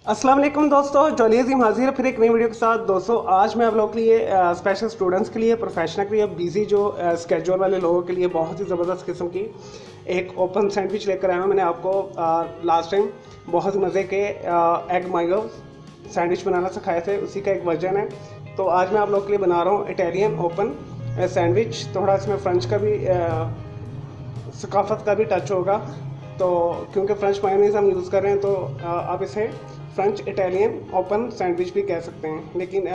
अस्सलाम वालेकुम दोस्तों, जॉलियज़ीम हाजिर है फिर एक नई वीडियो के साथ। दोस्तों आज मैं आप लोगों के लिए स्पेशल स्टूडेंट्स के लिए, प्रोफेशनल के लिए, बिजी जो स्केड्यूल वाले लोगों के लिए बहुत ही ज़बरदस्त किस्म की एक ओपन सैंडविच लेकर आया हूँ। मैंने आपको लास्ट टाइम बहुत ही मज़े के एग मायो सैंडविच बनाना सिखाए थे, उसी का एक वर्जन है। तो आज मैं आप लोगों के लिए बना रहा हूँ इटालियन ओपन सैंडविच। थोड़ा इसमें फ्रेंच का भी सकाफत का भी टच होगा, तो क्योंकि फ्रेंच मायोनीज़ हम यूज़ कर रहे हैं तो आप इसे फ्रेंच इटालियन ओपन सैंडविच भी कह सकते हैं। लेकिन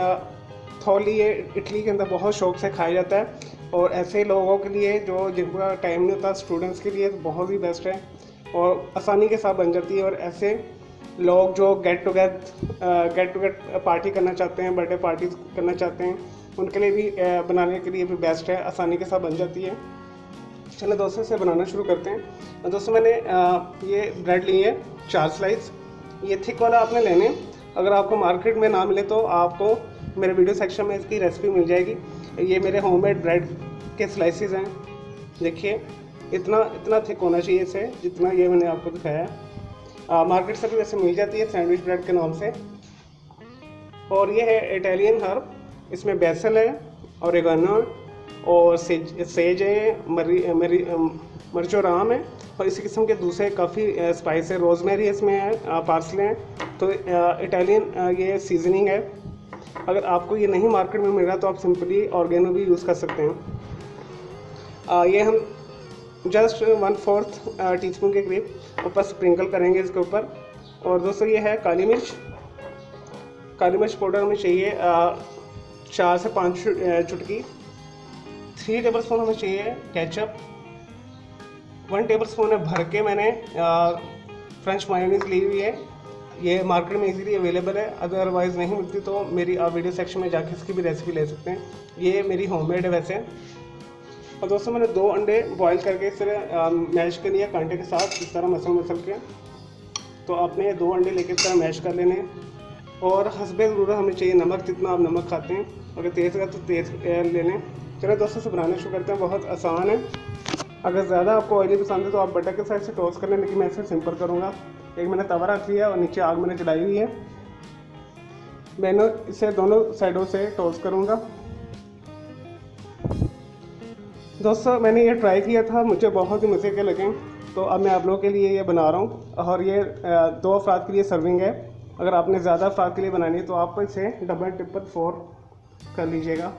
थोली ये इटली के अंदर बहुत शौक से खाया जाता है, और ऐसे लोगों के लिए जो जिनका टाइम नहीं होता, स्टूडेंट्स के लिए बहुत ही बेस्ट है और आसानी के साथ बन जाती है। और ऐसे लोग जो गेट टू गेट पार्टी करना चाहते हैं, बर्थडे पार्टी करना चाहते हैं, उनके लिए भी बनाने के लिए भी बेस्ट है, आसानी के साथ बन जाती है। चलो दोस्तों इसे बनाना शुरू करते हैं। दोस्तों मैंने ये ब्रेड ली है 4 स्लाइस। ये थिक वाला आपने लेने, अगर आपको मार्केट में ना मिले तो आपको मेरे वीडियो सेक्शन में इसकी रेसिपी मिल जाएगी। ये मेरे होममेड ब्रेड के स्लाइसेस हैं। देखिए इतना इतना थिक होना चाहिए इसे, जितना ये मैंने आपको दिखाया है। मार्केट से भी वैसे मिल जाती है सैंडविच ब्रेड के नाम से। और ये है इटालियन हर्ब, इसमें बेसल है, ओरेगानो और सेज है, मिर्चो राम है, और इसी किस्म के दूसरे काफ़ी स्पाइस है, रोज़मेरी इसमें है, पार्सले हैं। तो इटालियन ये सीजनिंग है। अगर आपको ये नहीं मार्केट में मिल रहा तो आप सिंपली ऑर्गेनो भी यूज़ कर सकते हैं। ये हम जस्ट 1/4 टीस्पून के करीब ऊपर स्प्रिंकल करेंगे इसके ऊपर। और दोस्तों ये है काली मिर्च पाउडर हमें चाहिए 4 से 5 चुटकी। 3 टेबल स्पून हमें चाहिए केचप। 1 टेबल स्पून है भर के मैंने फ्रेंच मायोनीज़ ली हुई है। ये मार्केट में इजीली अवेलेबल है, अदरवाइज़ नहीं मिलती तो मेरी आप वीडियो सेक्शन में जाके इसकी भी रेसिपी ले सकते हैं। ये मेरी होममेड है वैसे। और दोस्तों मैंने 2 अंडे बॉईल करके इस तरह मैश कर लिया कांटे के साथ, इस तरह मसल के। तो आपने 2 अंडे लेके इस तरह मैश कर लेने। और हस्बे ज़रूरत हमें चाहिए नमक, जितना आप नमक खाते हैं। अगर तेज़ का तो तेज़ ले लें। चलो दोस्तों से बनाना शुरू करते हैं, बहुत आसान है। अगर ज़्यादा आपको ऑयली पसंद है तो आप बटर के साइड से टोस्ट कर लें, लेकिन मैं इसे सिंपल करूँगा। एक मैंने तवा रख लिया और नीचे आग मैंने जलाई हुई है। मैंने इसे दोनों साइडों से टोस्ट करूँगा। दोस्तों मैंने ये ट्राई किया था, मुझे बहुत ही मज़े के लगे, तो अब मैं आप लोगों के लिए ये बना रहा हूँ। और ये 2 अफराद के लिए सर्विंग है। अगर आपने ज़्यादा अफराद के लिए बनानी है तो आप इसे डबल टिप्पल 4 कर लीजिएगा।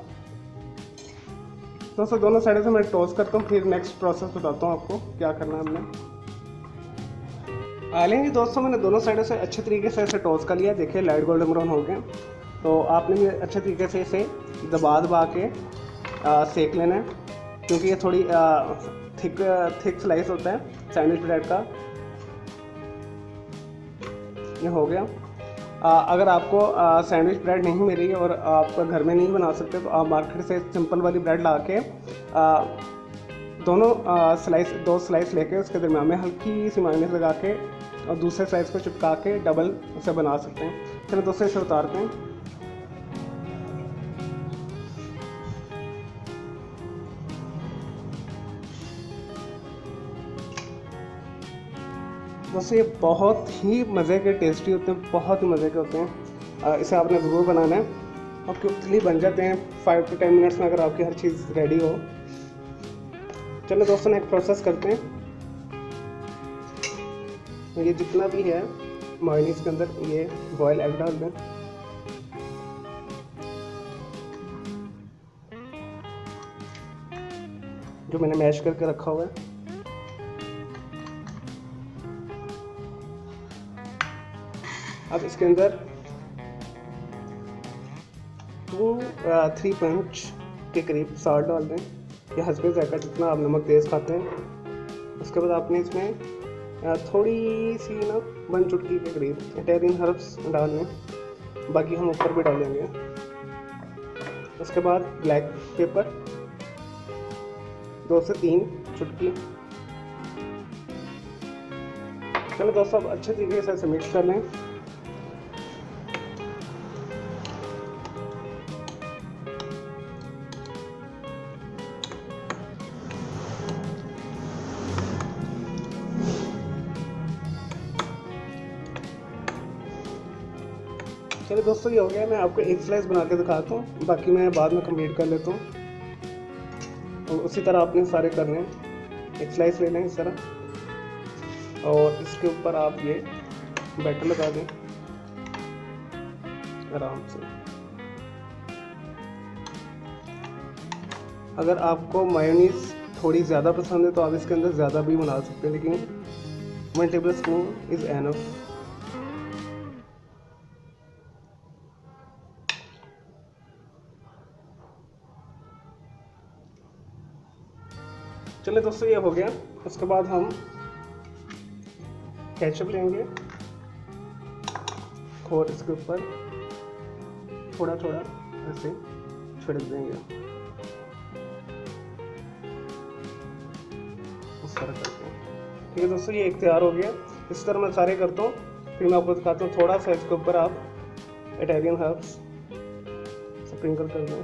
दोस्तों दोनों साइडों से मैं टोस्ट करता हूँ, फिर नेक्स्ट प्रोसेस बताता हूँ आपको क्या करना है हमने। लेंगे दोस्तों मैंने दोनों साइडों से अच्छे तरीके से इसे टोस्ट कर लिया। देखिए लाइट गोल्डन ब्राउन हो गए। तो आपने भी अच्छे तरीके से इसे दबा के सेक लेना है, क्योंकि ये थोड़ी थिक स्लाइस होता है सैंडविच ब्रेड का। ये हो गया। अगर आपको सैंडविच ब्रेड नहीं मिल रही है और आप घर में नहीं बना सकते तो आप मार्केट से सिंपल वाली ब्रेड ला के दोनों 2 स्लाइस लेके उसके दरम्यान में हल्की सी मायोनीज़ लगा के और दूसरे स्लाइस को चिपका के डबल उसे बना सकते हैं। चलो दोस्तों इसे उतारते हैं। दोस्तों ये बहुत ही मज़े के टेस्टी होते हैं, बहुत ही मज़े के होते हैं। इसे आपने ज़रूर बनाना है। और क्विकली बन जाते हैं 5 to 10 मिनट्स में, अगर आपकी हर चीज़ रेडी हो। चलो दोस्तों नेक्स्ट प्रोसेस करते हैं। ये जितना भी है मायोनीज़ के अंदर ये बॉयल एग डाल दें। जो मैंने मैश करके रखा हुआ है। अब इसके अंदर 2-3 पंच के करीब साल्ट डाल दें, या हस्बे ज़ायका जितना आप नमक तेज़ खाते हैं। उसके बाद आपने इसमें थोड़ी सी 1 चुटकी के करीब इटालियन हर्ब्स डाल लें, बाकी हम ऊपर भी डालेंगे। उसके बाद ब्लैक पेपर 2 से 3 चुटकी। चलो दोस्तों अब अच्छे तरीके से इसे मिक्स कर लें। चलिए दोस्तों ये हो गया। मैं आपको एक स्लाइस बना के दिखाता हूँ, बाकी मैं बाद में कंप्लीट कर लेता हूँ। और उसी तरह आपने सारे करने हैं। एक स्लाइस ले लें इस तरह और इसके ऊपर आप ये बैटर लगा दें आराम से। अगर आपको मायोनीज थोड़ी ज़्यादा पसंद है तो आप इसके अंदर ज़्यादा भी बना सकते हैं, लेकिन 1 टेबल स्पून इज़ एनफ। चलिए दोस्तों ये हो गया। उसके बाद हम केचप लेंगे और इसके ऊपर थोड़ा थोड़ा ऐसे छिड़क देंगे इस तरह करके। ठीक है दोस्तों, ये एक तैयार हो गया। इस तरह मैं सारे करता हूँ, फिर मैं आपको दिखाता हूँ। थोड़ा सा इसके ऊपर आप इटालियन हर्ब्स स्प्रिंकल कर दें।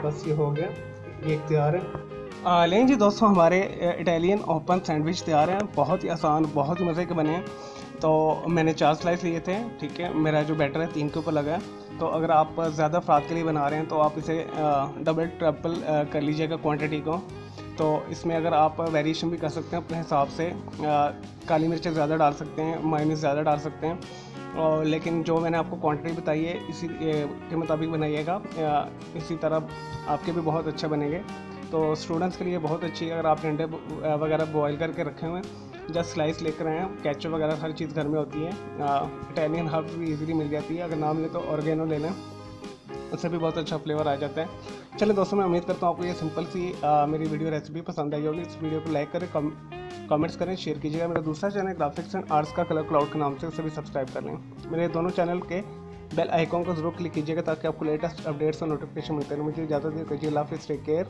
बस ये हो गया, ये एक तैयार है। लें जी दोस्तों, हमारे इटालियन ओपन सैंडविच तैयार हैं। बहुत ही आसान, बहुत ही मज़े के बने हैं। तो मैंने 4 स्लाइस लिए थे। ठीक है, मेरा जो बैटर है 3 के ऊपर लगा है। तो अगर आप ज़्यादा अफराद के लिए बना रहे हैं तो आप इसे डबल ट्रिपल कर लीजिएगा क्वांटिटी को। तो इसमें अगर आप वेरिएशन भी कर सकते हैं अपने हिसाब से। काली मिर्चें ज़्यादा डाल सकते हैं, मायोनीज ज़्यादा डाल सकते हैं। और लेकिन जो मैंने आपको क्वांटिटी बताई है इसी के मुताबिक बनाइएगा। इसी तरह आपके भी बहुत अच्छे बनेंगे। तो स्टूडेंट्स के लिए बहुत अच्छी है। अगर आप अंडे वगैरह बॉईल करके रखे हुए हैं, जस्ट स्लाइस लेकर आए हैं। केचप वगैरह हर चीज़ घर में होती है। इटालियन हर्ब्स भी इजीली मिल जाती है। अगर ना मिले तो ऑर्गेनो ले लें, उससे भी बहुत अच्छा फ्लेवर आ जाता है। चलिए दोस्तों, मैं उम्मीद करता हूँ आपको ये सिंपल सी मेरी वीडियो रेसिपी पसंद आई होगी। इस वीडियो को लाइक करें, कमेंट्स करें, शेयर कीजिएगा। मेरा दूसरा चैनल ग्राफिक्स एंड आर्ट्स का कलर क्लाउड के नाम से, उसे भी सब्सक्राइब कर लें। मेरे दोनों चैनल के बेल आइकॉन को जरूर क्लिक कीजिएगा ताकि आपको लेटेस्ट अपडेट्स और नोटिफिकेशन मिलते रहें। मुझे इजाज़त दीजिए। अल्लाह हाफ़िज़, टेक केयर।